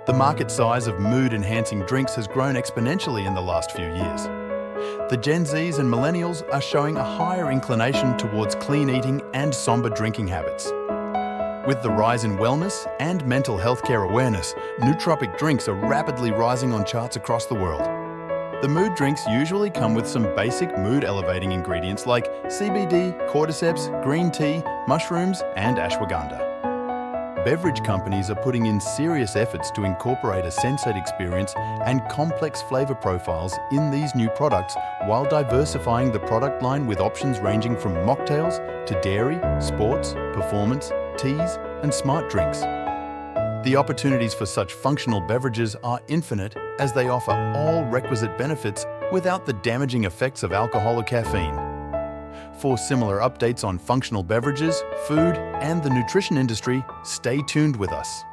The market size of mood-enhancing drinks has grown exponentially in the last few years. The Gen Zs and Millennials are showing a higher inclination towards clean eating and somber drinking habits. With the rise in wellness and mental health care awareness, nootropic drinks are rapidly rising on charts across the world. The mood drinks usually come with some basic mood-elevating ingredients like CBD, cordyceps, green tea, mushrooms, and ashwagandha. Beverage companies are putting in serious efforts to incorporate a sensate experience and complex flavor profiles in these new products while diversifying the product line with options ranging from mocktails to dairy, sports, performance, teas, and smart drinks. The opportunities for such functional beverages are infinite as they offer all requisite benefits without the damaging effects of alcohol or caffeine. For similar updates on functional beverages, food, and the nutrition industry, stay tuned with us.